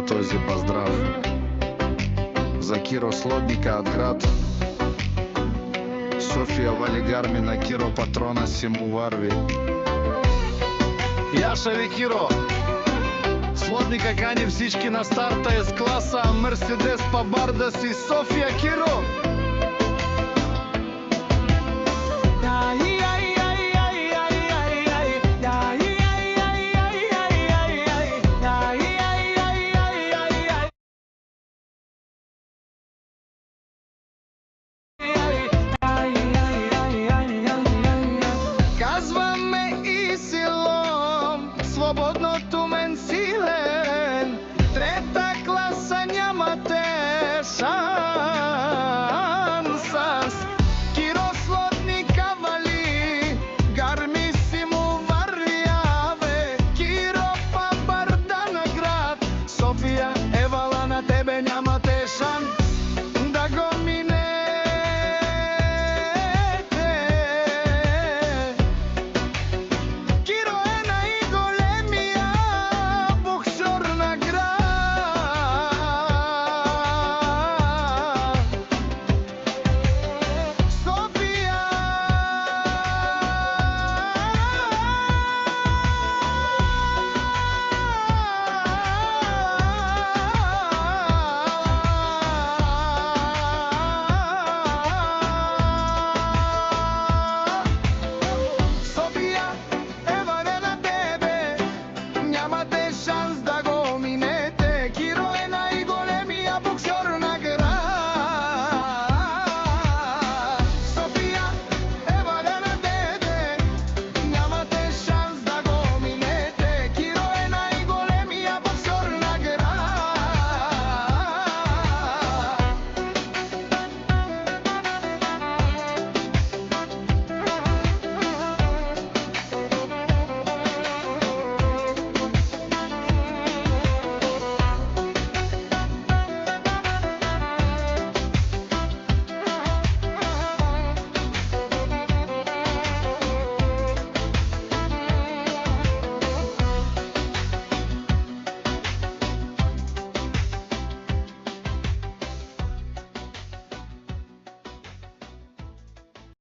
този поздрав за Киро Слодника от град София Вали Гарми на Киро патрона си му варви. Яша ви Киро! Слодника кани всички на старта С класа Мерседес па бар да си София Киро!